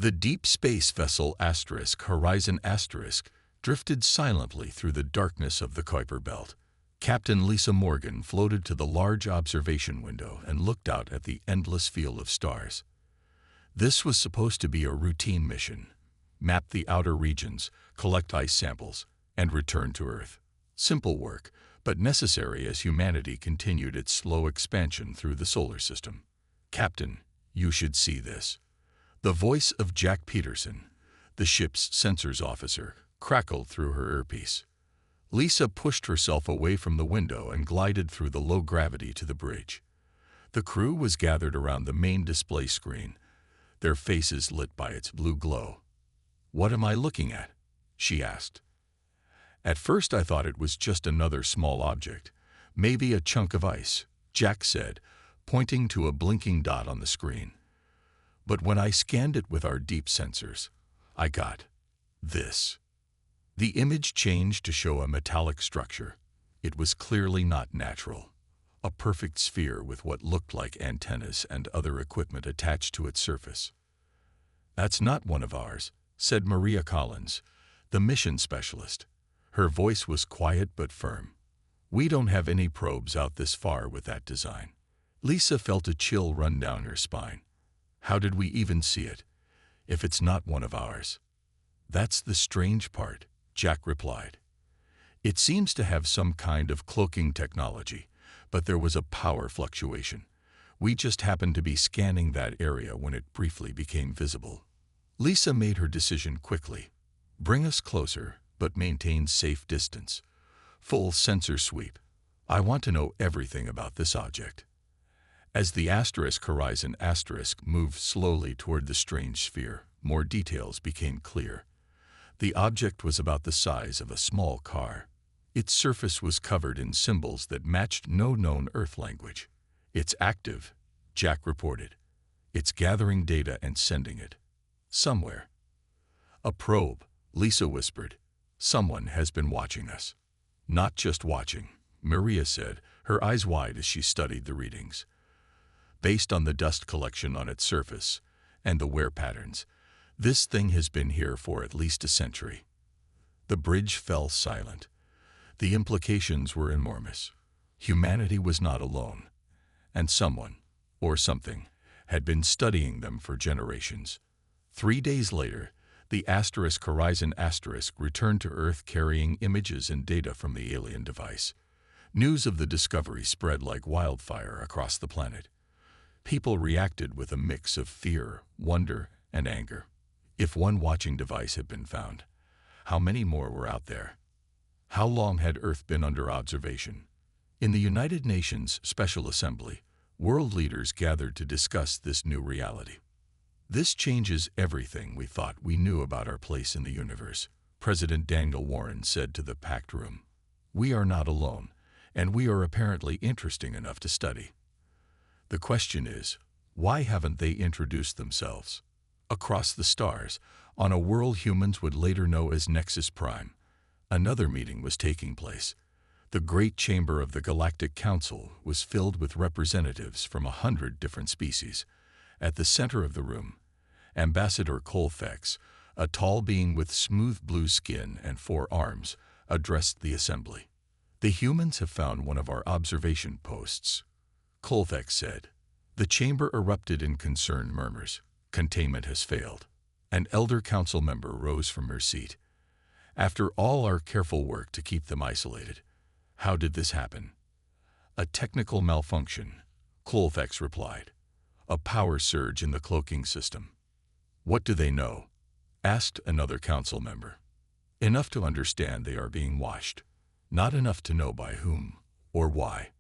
The deep space vessel Horizon drifted silently through the darkness of the Kuiper Belt. Captain Lisa Morgan floated to the large observation window and looked out at the endless field of stars. This was supposed to be a routine mission: map the outer regions, collect ice samples, and return to Earth. Simple work, but necessary as humanity continued its slow expansion through the solar system. "Captain, you should see this." The voice of Jack Peterson, the ship's sensors officer, crackled through her earpiece. Lisa pushed herself away from the window and glided through the low gravity to the bridge. The crew was gathered around the main display screen, their faces lit by its blue glow. "What am I looking at?" she asked. "At first I thought it was just another small object, maybe a chunk of ice," Jack said, pointing to a blinking dot on the screen. "But when I scanned it with our deep sensors, I got this." The image changed to show a metallic structure. It was clearly not natural. A perfect sphere with what looked like antennas and other equipment attached to its surface. "That's not one of ours," said Maria Collins, the mission specialist. Her voice was quiet but firm. "We don't have any probes out this far with that design." Lisa felt a chill run down her spine. "How did we even see it, if it's not one of ours?" "That's the strange part," Jack replied. "It seems to have some kind of cloaking technology, but there was a power fluctuation. We just happened to be scanning that area when it briefly became visible." Lisa made her decision quickly. "Bring us closer, but maintain safe distance. Full sensor sweep. I want to know everything about this object." As the Horizon moved slowly toward the strange sphere, more details became clear. The object was about the size of a small car. Its surface was covered in symbols that matched no known Earth language. "It's active," Jack reported. "It's gathering data and sending it somewhere." "A probe," Lisa whispered. "Someone has been watching us." "Not just watching," Maria said, her eyes wide as she studied the readings. "Based on the dust collection on its surface and the wear patterns, this thing has been here for at least a century." The bridge fell silent. The implications were enormous. Humanity was not alone, and someone, or something, had been studying them for generations. 3 days later, the Horizon returned to Earth carrying images and data from the alien device. News of the discovery spread like wildfire across the planet. People reacted with a mix of fear, wonder, and anger. If one watching device had been found, how many more were out there? How long had Earth been under observation? In the United Nations Special Assembly, world leaders gathered to discuss this new reality. "This changes everything we thought we knew about our place in the universe," President Daniel Warren said to the packed room. "We are not alone, and we are apparently interesting enough to study. The question is, why haven't they introduced themselves?" Across the stars, on a world humans would later know as Nexus Prime, another meeting was taking place. The great chamber of the Galactic Council was filled with representatives from 100 different species. At the center of the room, Ambassador Colfax, a tall being with smooth blue skin and 4 arms, addressed the assembly. "The humans have found one of our observation posts," Colfax said. The chamber erupted in concerned murmurs. "Containment has failed." An elder council member rose from her seat. "After all our careful work to keep them isolated, how did this happen?" "A technical malfunction," Colfax replied. "A power surge in the cloaking system." "What do they know?" asked another council member. "Enough to understand they are being watched. Not enough to know by whom or why."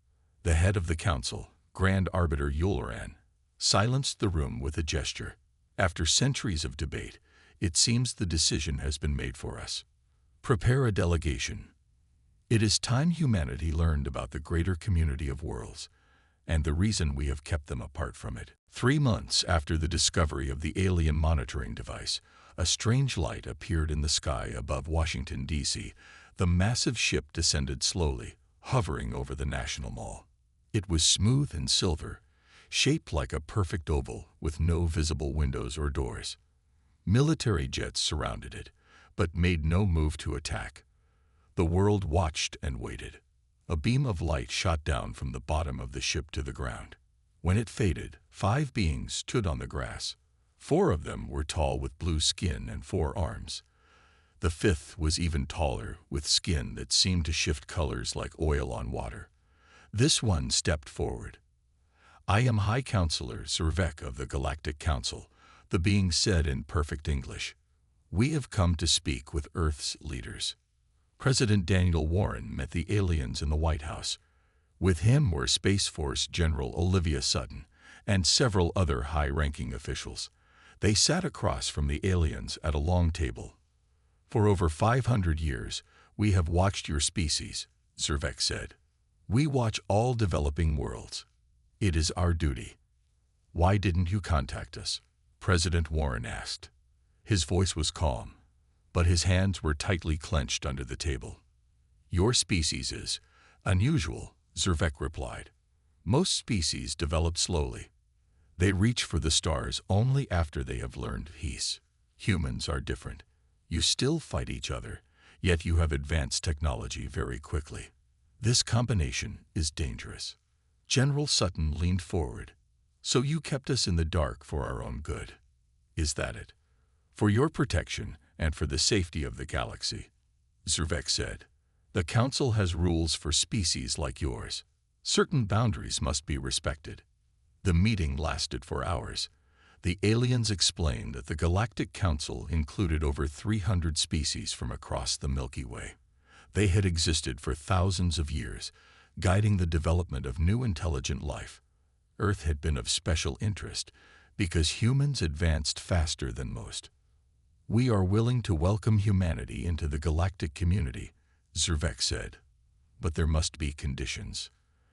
The head of the council, Grand Arbiter Yuleran, silenced the room with a gesture. "After centuries of debate, it seems the decision has been made for us. Prepare a delegation. It is time humanity learned about the greater community of worlds, and the reason we have kept them apart from it." 3 months after the discovery of the alien monitoring device, a strange light appeared in the sky above Washington, D.C. The massive ship descended slowly, hovering over the National Mall. It was smooth and silver, shaped like a perfect oval with no visible windows or doors. Military jets surrounded it, but made no move to attack. The world watched and waited. A beam of light shot down from the bottom of the ship to the ground. When it faded, 5 beings stood on the grass. 4 of them were tall with blue skin and 4 arms. The 5th was even taller, with skin that seemed to shift colors like oil on water. This one stepped forward. "I am High Counselor Zervek of the Galactic Council," the being said in perfect English. "We have come to speak with Earth's leaders." President Daniel Warren met the aliens in the White House. With him were Space Force General Olivia Sutton and several other high-ranking officials. They sat across from the aliens at a long table. "For over 500 years, we have watched your species," Zervek said. "We watch all developing worlds. It is our duty." "Why didn't you contact us?" President Warren asked. His voice was calm, but his hands were tightly clenched under the table. "Your species is unusual," Zervek replied. "Most species develop slowly. They reach for the stars only after they have learned peace. Humans are different. You still fight each other, yet you have advanced technology very quickly. This combination is dangerous." General Sutton leaned forward. "So you kept us in the dark for our own good. Is that it?" "For your protection and for the safety of the galaxy," Zervek said. "The Council has rules for species like yours. Certain boundaries must be respected." The meeting lasted for hours. The aliens explained that the Galactic Council included over 300 species from across the Milky Way. They had existed for thousands of years, guiding the development of new intelligent life. Earth had been of special interest because humans advanced faster than most. "We are willing to welcome humanity into the galactic community," Zervek said. "But there must be conditions."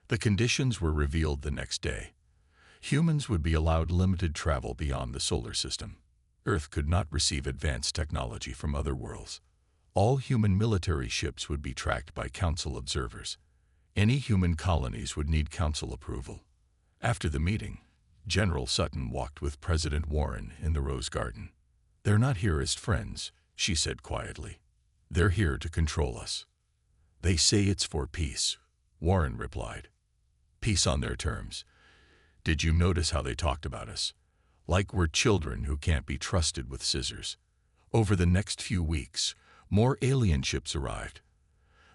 The conditions were revealed the next day. Humans would be allowed limited travel beyond the solar system. Earth could not receive advanced technology from other worlds. All human military ships would be tracked by Council observers. Any human colonies would need Council approval. After the meeting, General Sutton walked with President Warren in the Rose Garden. "They're not here as friends," she said quietly. "They're here to control us." "They say it's for peace," Warren replied. "Peace on their terms. Did you notice how they talked about us? Like we're children who can't be trusted with scissors." Over the next few weeks, more alien ships arrived.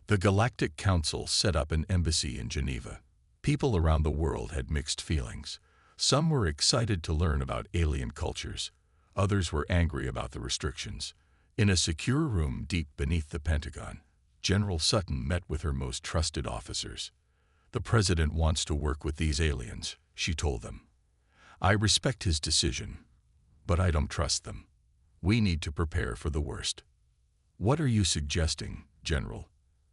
The Galactic Council set up an embassy in Geneva. People around the world had mixed feelings. Some were excited to learn about alien cultures. Others were angry about the restrictions. In a secure room deep beneath the Pentagon, General Sutton met with her most trusted officers. "The President wants to work with these aliens," she told them. "I respect his decision, but I don't trust them. We need to prepare for the worst." "What are you suggesting, General?"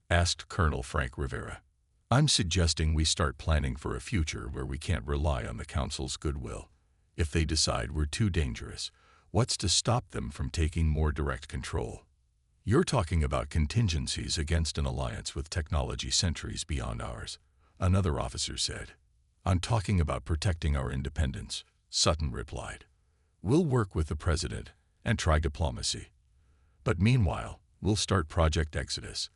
asked Colonel Frank Rivera. "I'm suggesting we start planning for a future where we can't rely on the Council's goodwill. If they decide we're too dangerous, what's to stop them from taking more direct control?" "You're talking about contingencies against an alliance with technology centuries beyond ours," another officer said. "I'm talking about protecting our independence," Sutton replied. "We'll work with the President and try diplomacy. But meanwhile, we'll start Project Exodus,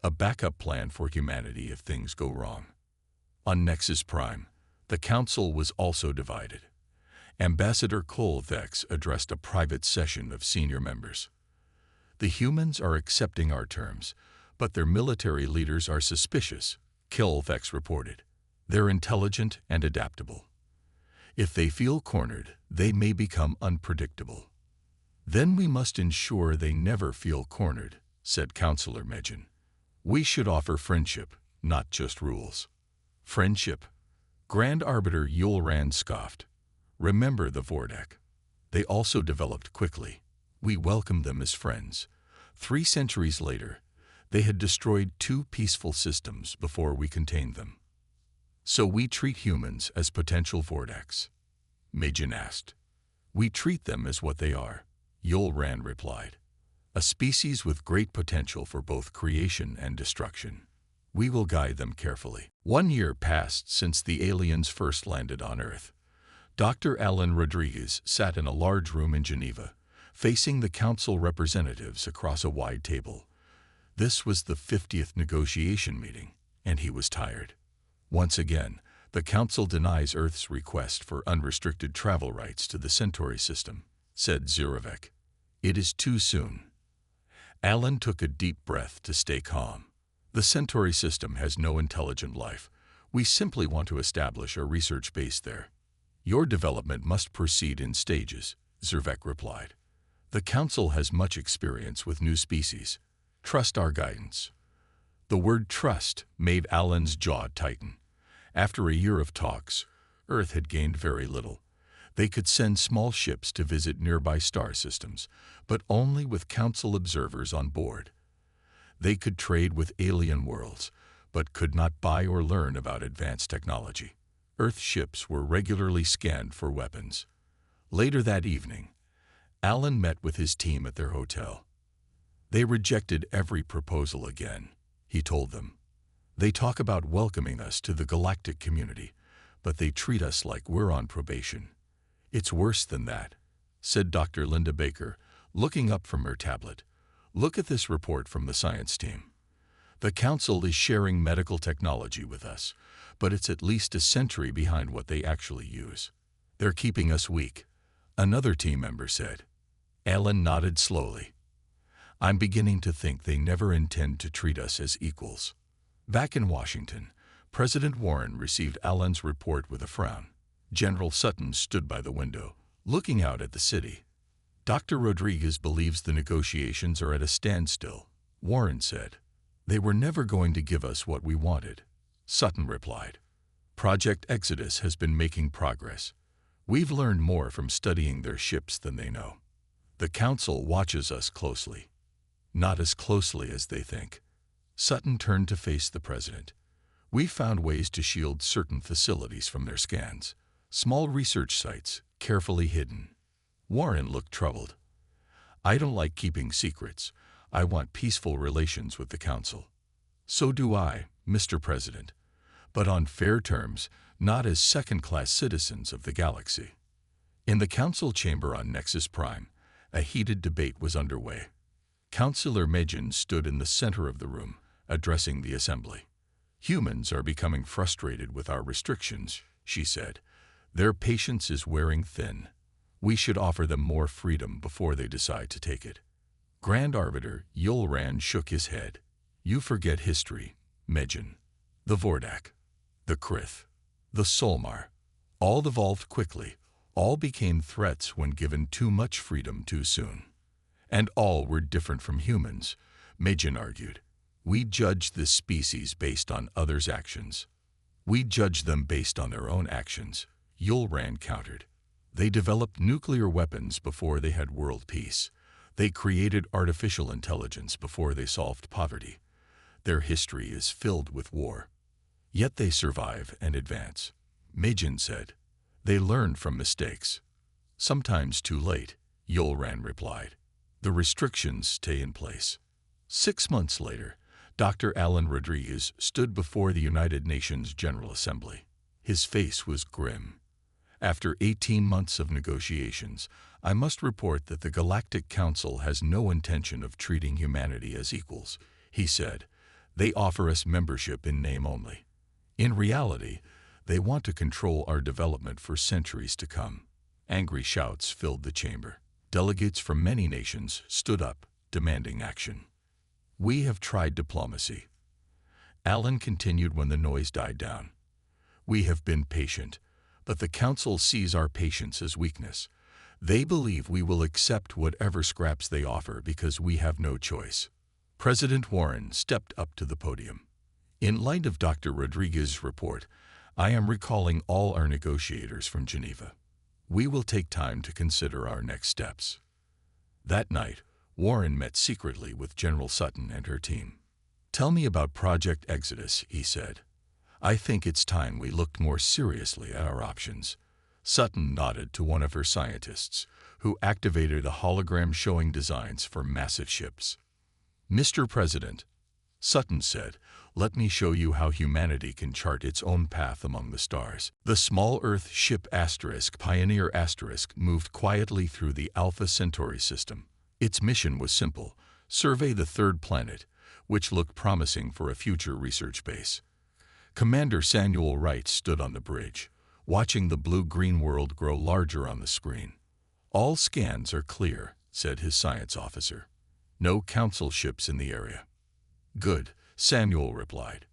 a backup plan for humanity if things go wrong." On Nexus Prime, the Council was also divided. Ambassador Kolvex addressed a private session of senior members. "The humans are accepting our terms, but their military leaders are suspicious," Kolvex reported. "They're intelligent and adaptable. If they feel cornered, they may become unpredictable." "Then we must ensure they never feel cornered," said Counselor Medjin. "We should offer friendship, not just rules." "Friendship?" Grand Arbiter Yulran scoffed. "Remember the Vordek. They also developed quickly. We welcomed them as friends. 3 centuries later, they had destroyed 2 peaceful systems before we contained them." "So we treat humans as potential Vordeks?" Medjin asked. "We treat them as what they are," Yulran replied. "A species with great potential for both creation and destruction. We will guide them carefully." 1 year passed since the aliens first landed on Earth. Dr. Alan Rodriguez sat in a large room in Geneva, facing the council representatives across a wide table. This was the 50th negotiation meeting, and he was tired. Once again, the council denies Earth's request for unrestricted travel rights to the Centauri system, said Zirovec. It is too soon. Alan took a deep breath to stay calm. The Centauri system has no intelligent life. We simply want to establish a research base there. Your development must proceed in stages, Zervek replied. The council has much experience with new species. Trust our guidance. The word trust made Alan's jaw tighten. After a year of talks, Earth had gained very little. They could send small ships to visit nearby star systems, but only with council observers on board. They could trade with alien worlds, but could not buy or learn about advanced technology. Earth ships were regularly scanned for weapons. Later that evening, Alan met with his team at their hotel. They rejected every proposal again, he told them. They talk about welcoming us to the galactic community, but they treat us like we're on probation. It's worse than that, said Dr. Linda Baker, looking up from her tablet. Look at this report from the science team. The council is sharing medical technology with us, but it's at least a century behind what they actually use. They're keeping us weak, another team member said. Alan nodded slowly. I'm beginning to think they never intend to treat us as equals. Back in Washington, President Warren received Alan's report with a frown. General Sutton stood by the window, looking out at the city. Dr. Rodriguez believes the negotiations are at a standstill, Warren said. They were never going to give us what we wanted, Sutton replied. Project Exodus has been making progress. We've learned more from studying their ships than they know. The council watches us closely. Not as closely as they think. Sutton turned to face the president. We found ways to shield certain facilities from their scans. Small research sites, carefully hidden. Warren looked troubled. I don't like keeping secrets. I want peaceful relations with the council. So do I, Mr. President, but on fair terms, not as second-class citizens of the galaxy. In the council chamber on Nexus Prime, a heated debate was underway. Councillor Majin stood in the center of the room, addressing the assembly. Humans are becoming frustrated with our restrictions, she said. Their patience is wearing thin. We should offer them more freedom before they decide to take it. Grand Arbiter Yulran shook his head. You forget history, Majin. The Vordak, the Krith, the Solmar, all evolved quickly. All became threats when given too much freedom too soon. And all were different from humans, Majin argued. We judge this species based on others' actions. We judge them based on their own actions, Yulran countered. They developed nuclear weapons before they had world peace. They created artificial intelligence before they solved poverty. Their history is filled with war. Yet they survive and advance, Majin said. They learn from mistakes. Sometimes too late, Yulran replied. The restrictions stay in place. 6 months later, Dr. Alan Rodriguez stood before the United Nations General Assembly. His face was grim. After 18 months of negotiations, I must report that the Galactic Council has no intention of treating humanity as equals, he said. They offer us membership in name only. In reality, they want to control our development for centuries to come. Angry shouts filled the chamber. Delegates from many nations stood up, demanding action. We have tried diplomacy. Alan continued when the noise died down. We have been patient, but the Council sees our patience as weakness. They believe we will accept whatever scraps they offer because we have no choice. President Warren stepped up to the podium. In light of Dr. Rodriguez's report, I am recalling all our negotiators from Geneva. We will take time to consider our next steps. That night, Warren met secretly with General Sutton and her team. Tell me about Project Exodus, he said. I think it's time we looked more seriously at our options. Sutton nodded to one of her scientists, who activated a hologram showing designs for massive ships. Mr. President, Sutton said, Let me show you how humanity can chart its own path among the stars. The small Earth ship Pioneer moved quietly through the Alpha Centauri system. Its mission was simple: survey the third planet, which looked promising for a future research base. Commander Samuel Wright stood on the bridge, watching the blue-green world grow larger on the screen. "All scans are clear," said his science officer. "No Council ships in the area." "Good," Samuel replied.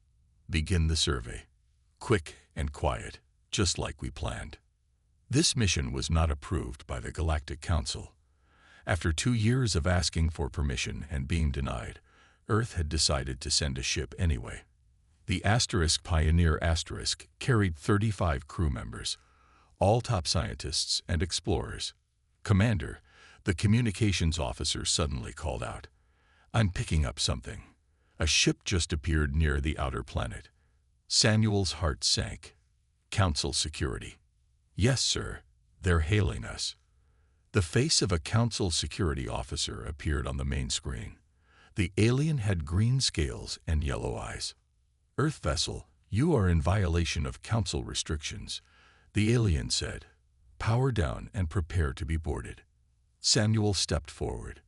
"Begin the survey. Quick and quiet, just like we planned." This mission was not approved by the Galactic Council. After 2 years of asking for permission and being denied, Earth had decided to send a ship anyway. The Pioneer carried 35 crew members, all top scientists and explorers. "Commander," the communications officer suddenly called out, "I'm picking up something. A ship just appeared near the outer planet." Samuel's heart sank. "Council security." "Yes, sir. They're hailing us." The face of a Council security officer appeared on the main screen. The alien had green scales and yellow eyes. "Earth vessel, you are in violation of Council restrictions," the alien said. "Power down and prepare to be boarded." Samuel stepped forward.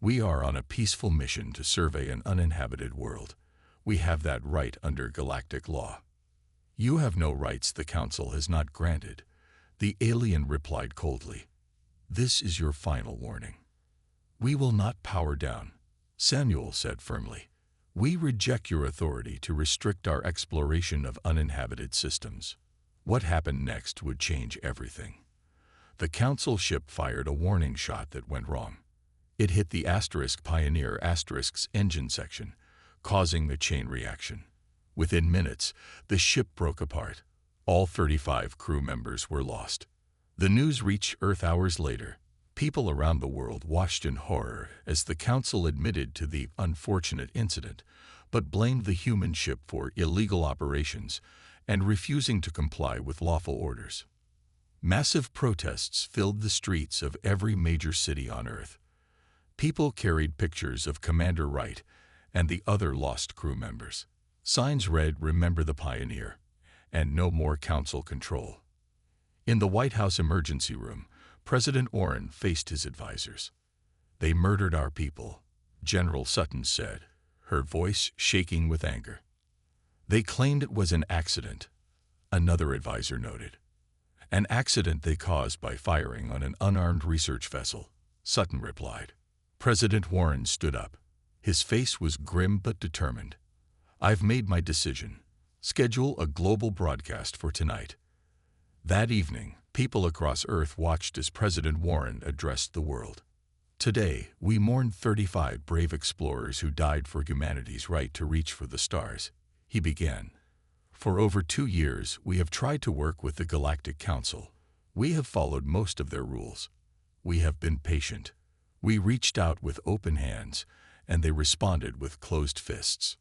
"We are on a peaceful mission to survey an uninhabited world. We have that right under galactic law." "You have no rights the Council has not granted," the alien replied coldly. "This is your final warning." "We will not power down," Samuel said firmly. "We reject your authority to restrict our exploration of uninhabited systems." What happened next would change everything. The Council ship fired a warning shot that went wrong. It hit the Pioneer engine section, causing a chain reaction. Within minutes, the ship broke apart. All 35 crew members were lost. The news reached Earth hours later. People around the world watched in horror as the Council admitted to the unfortunate incident, but blamed the human ship for illegal operations and refusing to comply with lawful orders. Massive protests filled the streets of every major city on Earth. People carried pictures of Commander Wright and the other lost crew members. Signs read, "Remember the Pioneer," and "No more Council control." In the White House emergency room, President Warren faced his advisors. "They murdered our people," General Sutton said, her voice shaking with anger. "They claimed it was an accident," another advisor noted. "An accident they caused by firing on an unarmed research vessel," Sutton replied. President Warren stood up. His face was grim but determined. "I've made my decision. Schedule a global broadcast for tonight." That evening, people across Earth watched as President Warren addressed the world. "Today, we mourn 35 brave explorers who died for humanity's right to reach for the stars," he began. "For over 2 years, we have tried to work with the Galactic Council. We have followed most of their rules. We have been patient. We reached out with open hands, and they responded with closed fists."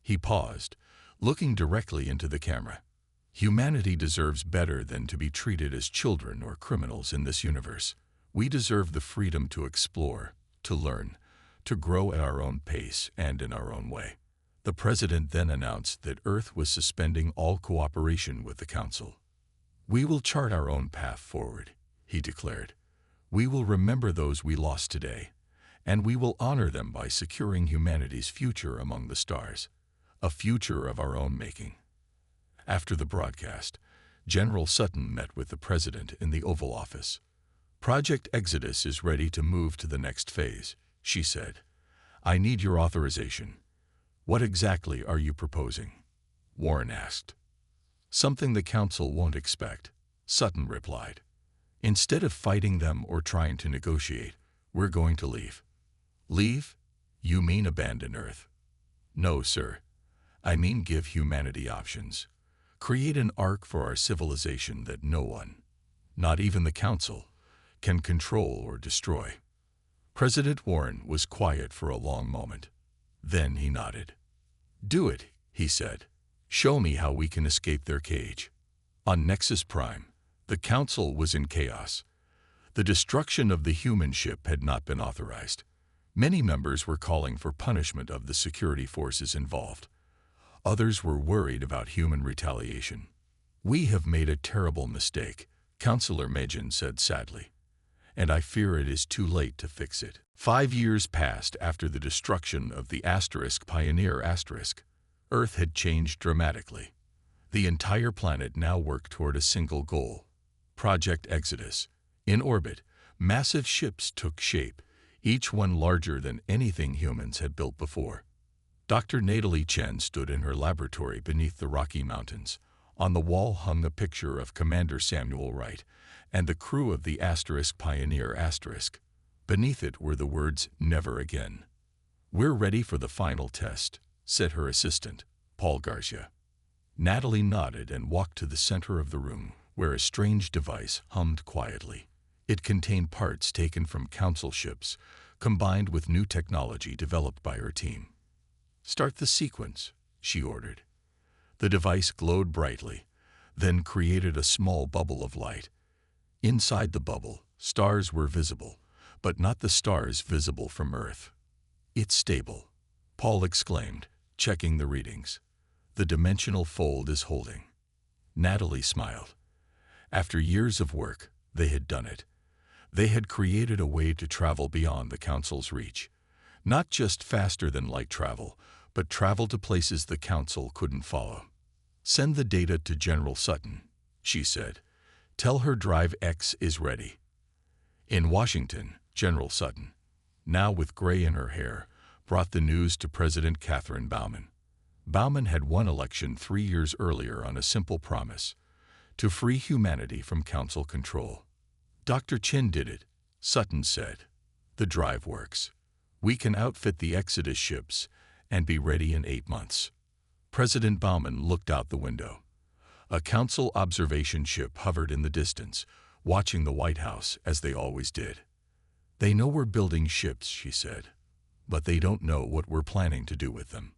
He paused, looking directly into the camera. "Humanity deserves better than to be treated as children or criminals in this universe. We deserve the freedom to explore, to learn, to grow at our own pace and in our own way." The president then announced that Earth was suspending all cooperation with the Council. "We will chart our own path forward," he declared. "We will remember those we lost today, and we will honor them by securing humanity's future among the stars, a future of our own making." After the broadcast, General Sutton met with the president in the Oval Office. "Project Exodus is ready to move to the next phase," she said. "I need your authorization." "What exactly are you proposing?" Warren asked. "Something the Council won't expect," Sutton replied. "Instead of fighting them or trying to negotiate, we're going to leave." "Leave? You mean abandon Earth?" "No, sir. I mean give humanity options. Create an arc for our civilization that no one, not even the Council, can control or destroy." President Warren was quiet for a long moment. Then he nodded. "Do it," he said. "Show me how we can escape their cage." On Nexus Prime, the Council was in chaos. The destruction of the human ship had not been authorized. Many members were calling for punishment of the security forces involved. Others were worried about human retaliation. "We have made a terrible mistake," Counselor Majin said sadly, "and I fear it is too late to fix it." 5 years passed after the destruction of the Pioneer Earth had changed dramatically. The entire planet now worked toward a single goal: Project Exodus. In orbit, massive ships took shape, each one larger than anything humans had built before. Dr. Natalie Chen stood in her laboratory beneath the Rocky Mountains. On the wall hung a picture of Commander Samuel Wright and the crew of the Pioneer *. Beneath it were the words, "Never again." "We're ready for the final test," said her assistant, Paul Garcia. Natalie nodded and walked to the center of the room, where a strange device hummed quietly. It contained parts taken from Council ships, combined with new technology developed by her team. "Start the sequence," she ordered. The device glowed brightly, then created a small bubble of light. Inside the bubble, stars were visible, but not the stars visible from Earth. "It's stable," Paul exclaimed, checking the readings. "The dimensional fold is holding." Natalie smiled. After years of work, they had done it. They had created a way to travel beyond the Council's reach. Not just faster than light travel, but travel to places the Council couldn't follow. "Send the data to General Sutton," she said. "Tell her Drive X is ready." In Washington, General Sutton, now with gray in her hair, brought the news to President Katherine Bauman. Bauman had won election 3 years earlier on a simple promise: to free humanity from Council control. "Dr. Chin did it," Sutton said. "The drive works. We can outfit the Exodus ships and be ready in 8 months." President Bauman looked out the window. A Council observation ship hovered in the distance, watching the White House as they always did. "They know we're building ships," she said, "but they don't know what we're planning to do with them.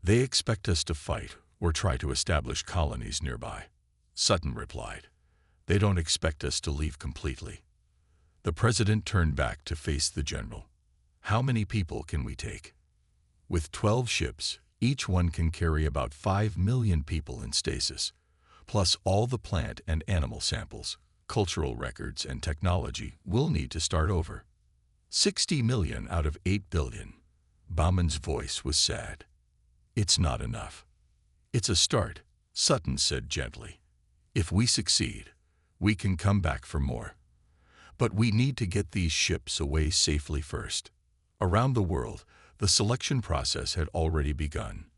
They expect us to fight or try to establish colonies nearby." Sutton replied, "They don't expect us to leave completely." The president turned back to face the general. "How many people can we take?" "With 12 ships, each one can carry about 5 million people in stasis, plus all the plant and animal samples, cultural records, and technology we'll need to start over. 60 million out of 8 billion. Bauman's voice was sad. "It's not enough." "It's a start," Sutton said gently. "If we succeed, we can come back for more. But we need to get these ships away safely first." Around the world, the selection process had already begun.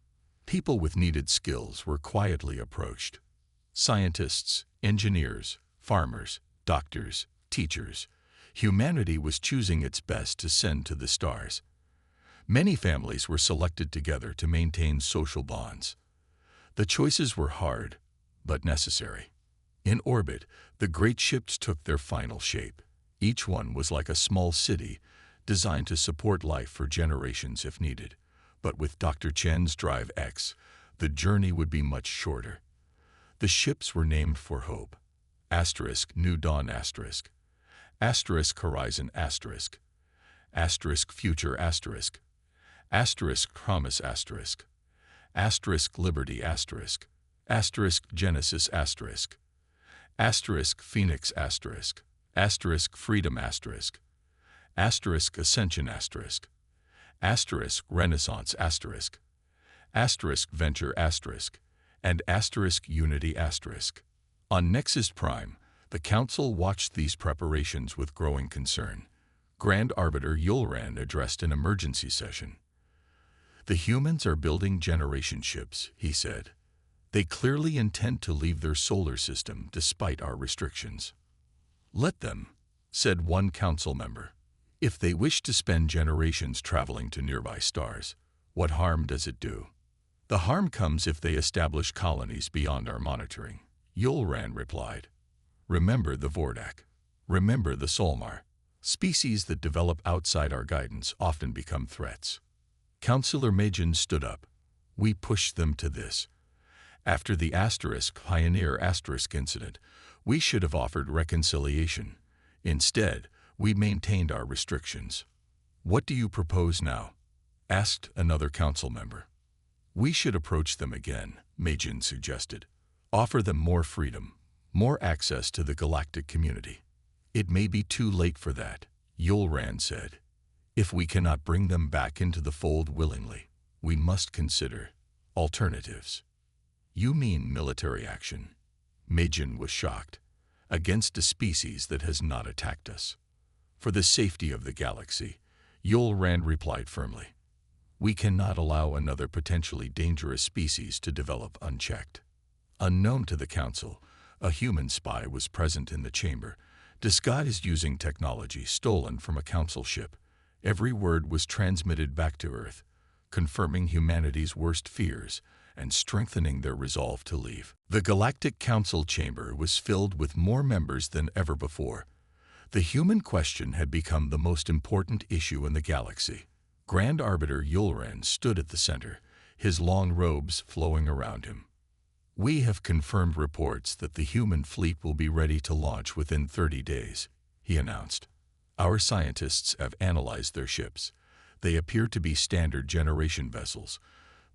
People with needed skills were quietly approached. Scientists, engineers, farmers, doctors, teachers. Humanity was choosing its best to send to the stars. Many families were selected together to maintain social bonds. The choices were hard, but necessary. In orbit, the great ships took their final shape. Each one was like a small city, designed to support life for generations if needed. But with Dr. Chen's Drive X, the journey would be much shorter. The ships were named for hope. New Dawn, Horizon, Future, Promise, Liberty, Genesis, Phoenix, Freedom, Ascension, Renaissance, Venture, and Unity, On Nexus Prime, the Council watched these preparations with growing concern. Grand Arbiter Yulran addressed an emergency session. "The humans are building generation ships," he said. "They clearly intend to leave their solar system despite our restrictions." "Let them," said one council member. "If they wish to spend generations traveling to nearby stars, what harm does it do?" "The harm comes if they establish colonies beyond our monitoring," Yulran replied. "Remember the Vordak. Remember the Solmar. Species that develop outside our guidance often become threats." Councillor Majin stood up. "We pushed them to this. After the Pioneer incident, we should have offered reconciliation. Instead, we maintained our restrictions." "What do you propose now?" asked another council member. We should approach them again, Majin suggested. Offer them more freedom, more access to the galactic community. It may be too late for that, Yulran said. If we cannot bring them back into the fold willingly, we must consider alternatives. You mean military action? Majin was shocked. Against a species that has not attacked us. For the safety of the galaxy, Yulran replied firmly. We cannot allow another potentially dangerous species to develop unchecked. Unknown to the Council, a human spy was present in the chamber, disguised using technology stolen from a Council ship. Every word was transmitted back to Earth, confirming humanity's worst fears and strengthening their resolve to leave. The Galactic Council chamber was filled with more members than ever before. The human question had become the most important issue in the galaxy. Grand Arbiter Yulran stood at the center, his long robes flowing around him. We have confirmed reports that the human fleet will be ready to launch within 30 days, he announced. Our scientists have analyzed their ships. They appear to be standard generation vessels,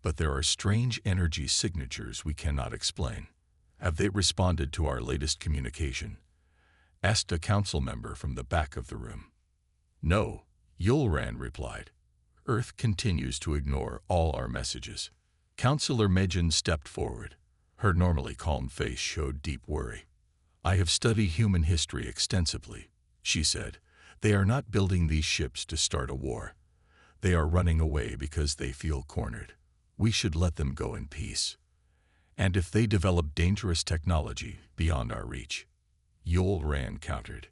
but there are strange energy signatures we cannot explain. Have they responded to our latest communication? Asked a council member from the back of the room. No, Yulran replied. Earth continues to ignore all our messages. Councillor Majin stepped forward. Her normally calm face showed deep worry. I have studied human history extensively, she said. They are not building these ships to start a war. They are running away because they feel cornered. We should let them go in peace. And if they develop dangerous technology beyond our reach, Yulran countered.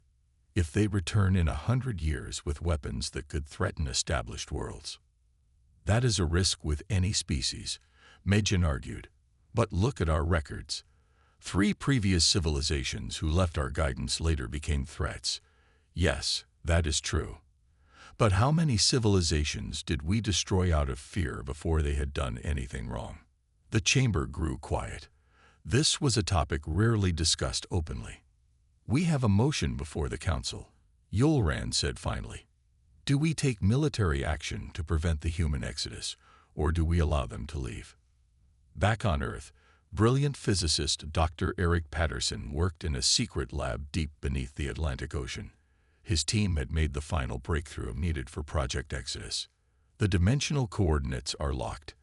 If they return in 100 years with weapons that could threaten established worlds. That is a risk with any species, Majin argued. But look at our records. 3 previous civilizations who left our guidance later became threats. Yes, that is true. But how many civilizations did we destroy out of fear before they had done anything wrong? The chamber grew quiet. This was a topic rarely discussed openly. We have a motion before the council, Yulran said finally. Do we take military action to prevent the human exodus, or do we allow them to leave? Back on Earth, brilliant physicist Dr. Eric Patterson worked in a secret lab deep beneath the Atlantic Ocean. His team had made the final breakthrough needed for Project Exodus. The dimensional coordinates are locked,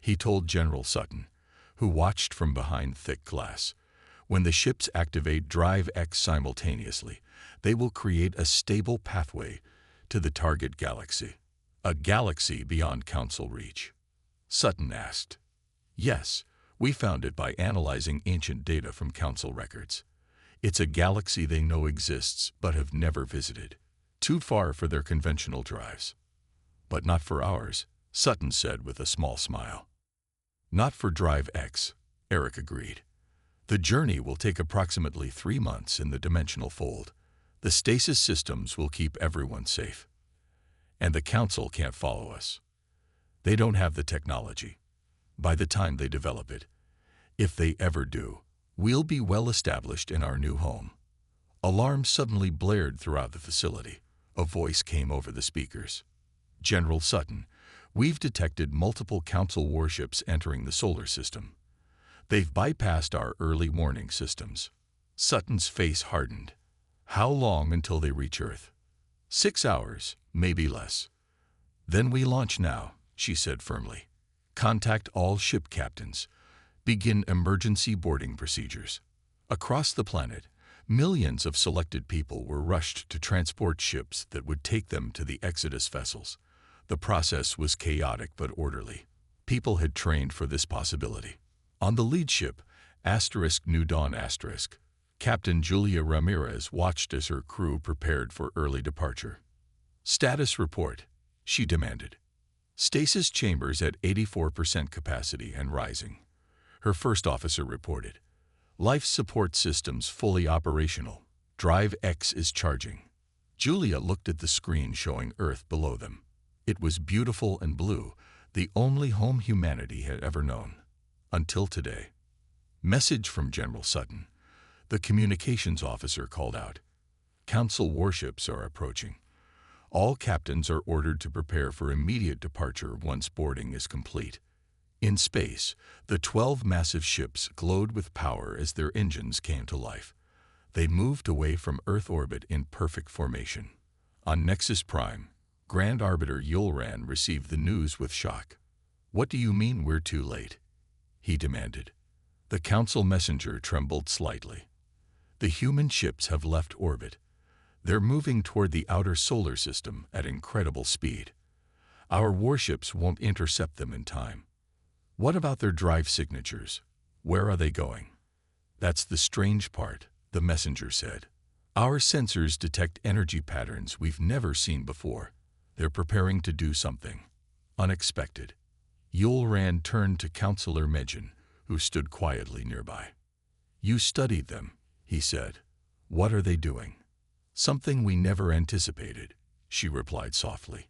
he told General Sutton, who watched from behind thick glass. When the ships activate Drive X simultaneously, they will create a stable pathway to the target galaxy. A galaxy beyond Council reach. Sutton asked. Yes, we found it by analyzing ancient data from Council records. It's a galaxy they know exists but have never visited. Too far for their conventional drives. But not for ours, Sutton said with a small smile. Not for Drive X, Eric agreed. The journey will take approximately 3 months in the dimensional fold. The stasis systems will keep everyone safe. And the Council can't follow us. They don't have the technology. By the time they develop it, if they ever do, we'll be well established in our new home. Alarms suddenly blared throughout the facility. A voice came over the speakers. General Sutton, we've detected multiple Council warships entering the solar system. They've bypassed our early warning systems. Sutton's face hardened. How long until they reach Earth? 6 hours, maybe less. Then we launch now, she said firmly. Contact all ship captains. Begin emergency boarding procedures. Across the planet, millions of selected people were rushed to transport ships that would take them to the Exodus vessels. The process was chaotic but orderly. People had trained for this possibility. On the lead ship, New Dawn *, Captain Julia Ramirez watched as her crew prepared for early departure. Status report, she demanded. Stasis chambers at 84% capacity and rising. Her first officer reported. Life support systems fully operational. Drive X is charging. Julia looked at the screen showing Earth below them. It was beautiful and blue, the only home humanity had ever known. Until today. Message from General Sutton. The communications officer called out. Council warships are approaching. All captains are ordered to prepare for immediate departure once boarding is complete. In space, the 12 massive ships glowed with power as their engines came to life. They moved away from Earth orbit in perfect formation. On Nexus Prime, Grand Arbiter Yulran received the news with shock. "What do you mean we're too late?" he demanded. The Council messenger trembled slightly. "The human ships have left orbit. They're moving toward the outer solar system at incredible speed. Our warships won't intercept them in time." "What about their drive signatures? Where are they going?" "That's the strange part," the messenger said. "Our sensors detect energy patterns we've never seen before. They're preparing to do something unexpected." Yulran turned to Counselor Medjin, who stood quietly nearby. "You studied them," he said. "What are they doing?" "Something we never anticipated," she replied softly.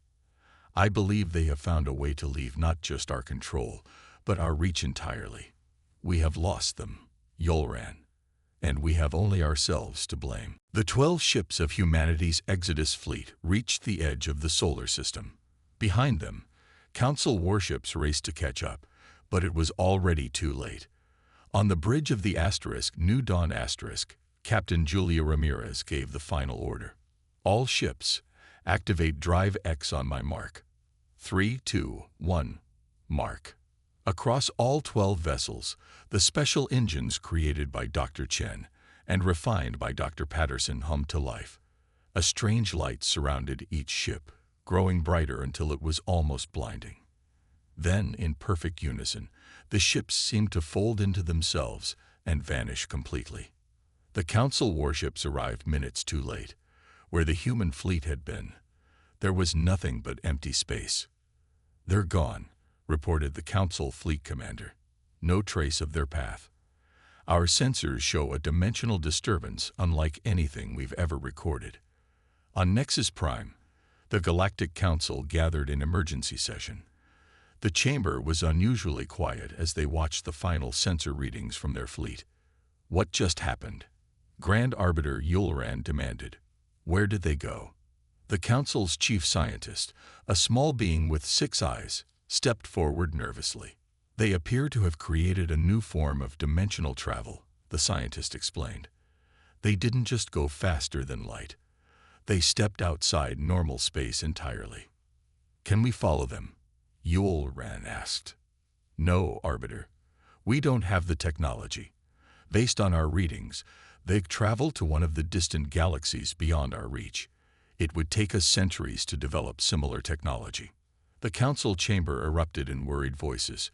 "I believe they have found a way to leave not just our control, but our reach entirely. We have lost them, Yulran, and we have only ourselves to blame." The 12 ships of humanity's Exodus fleet reached the edge of the solar system. Behind them, Council warships raced to catch up, but it was already too late. On the bridge of the New Dawn Captain Julia Ramirez gave the final order. "All ships, activate Drive X on my mark. 3, 2, 1, mark." Across all 12 vessels, the special engines created by Dr. Chen and refined by Dr. Patterson hummed to life. A strange light surrounded each ship, growing brighter until it was almost blinding. Then, in perfect unison, the ships seemed to fold into themselves and vanish completely. The Council warships arrived minutes too late. Where the human fleet had been, there was nothing but empty space. "They're gone," reported the Council fleet commander. "No trace of their path. Our sensors show a dimensional disturbance unlike anything we've ever recorded." On Nexus Prime, the Galactic Council gathered in emergency session. The chamber was unusually quiet as they watched the final sensor readings from their fleet. "What just happened?" Grand Arbiter Yulran demanded. "Where did they go?" The Council's chief scientist, a small being with 6 eyes, stepped forward nervously. "They appear to have created a new form of dimensional travel," the scientist explained. "They didn't just go faster than light. They stepped outside normal space entirely." "Can we follow them?" Yulran asked. "No, Arbiter. We don't have the technology. Based on our readings, they've traveled to one of the distant galaxies beyond our reach. It would take us centuries to develop similar technology." The Council chamber erupted in worried voices.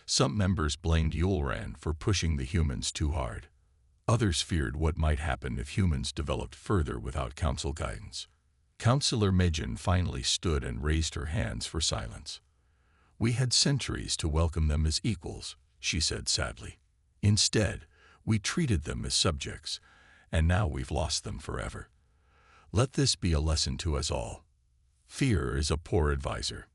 Some members blamed Yulran for pushing the humans too hard. Others feared what might happen if humans developed further without Council guidance. Counselor Medjin finally stood and raised her hands for silence. "We had centuries to welcome them as equals," she said sadly. "Instead, we treated them as subjects, and now we've lost them forever. Let this be a lesson to us all. Fear is a poor advisor."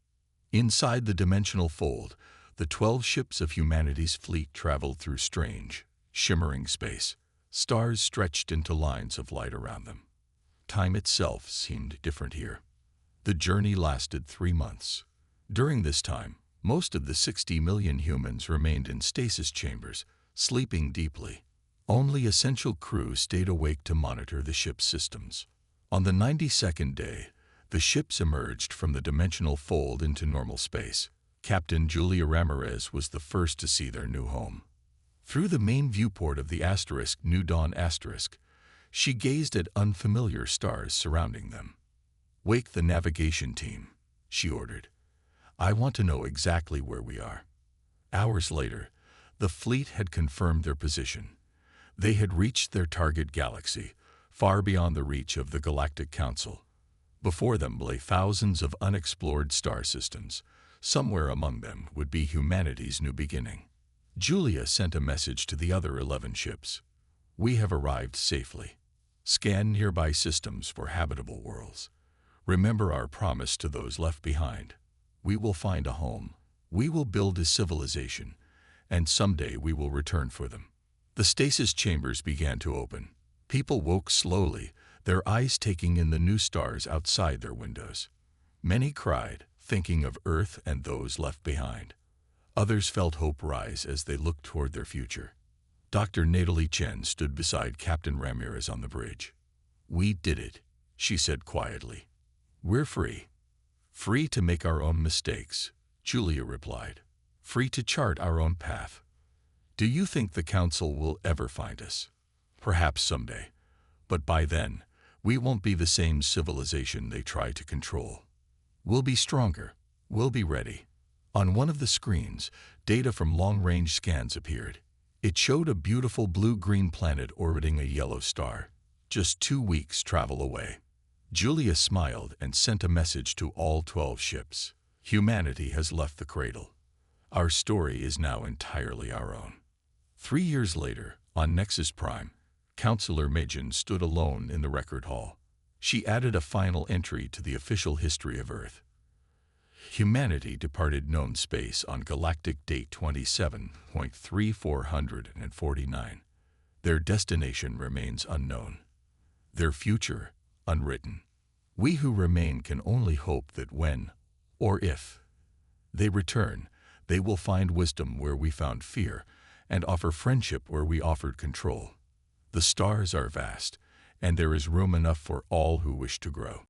Inside the dimensional fold, the 12 ships of humanity's fleet traveled through strange, shimmering space. Stars stretched into lines of light around them. Time itself seemed different here. The journey lasted 3 months. During this time, most of the 60 million humans remained in stasis chambers, sleeping deeply. Only essential crew stayed awake to monitor the ship's systems. On the 92nd day, the ships emerged from the dimensional fold into normal space. Captain Julia Ramirez was the first to see their new home. Through the main viewport of the New Dawn she gazed at unfamiliar stars surrounding them. "Wake the navigation team," she ordered. "I want to know exactly where we are." Hours later, the fleet had confirmed their position. They had reached their target galaxy, far beyond the reach of the Galactic Council. Before them lay thousands of unexplored star systems. Somewhere among them would be humanity's new beginning. Julia sent a message to the other 11 ships. "We have arrived safely. Scan nearby systems for habitable worlds. Remember our promise to those left behind. We will find a home. We will build a civilization, and someday we will return for them." The stasis chambers began to open. People woke slowly, their eyes taking in the new stars outside their windows. Many cried, thinking of Earth and those left behind. Others felt hope rise as they looked toward their future. Dr. Natalie Chen stood beside Captain Ramirez on the bridge. "We did it," she said quietly. "We're free." "Free to make our own mistakes," Julia replied. "Free to chart our own path. Do you think the Council will ever find us? Perhaps someday. But by then, we won't be the same civilization they try to control. We'll be stronger. We'll be ready." On one of the screens, data from long-range scans appeared. It showed a beautiful blue-green planet orbiting a yellow star, just 2 weeks' travel away. Julia smiled and sent a message to all 12 ships. "Humanity has left the cradle. Our story is now entirely our own." 3 years later, on Nexus Prime, Counselor Majin stood alone in the record hall. She added a final entry to the official history of Earth. Humanity departed known space on galactic date 27.3449. Their destination remains unknown. Their future unwritten. We who remain can only hope that when, or if, they return, they will find wisdom where we found fear, and offer friendship where we offered control. The stars are vast, and there is room enough for all who wish to grow.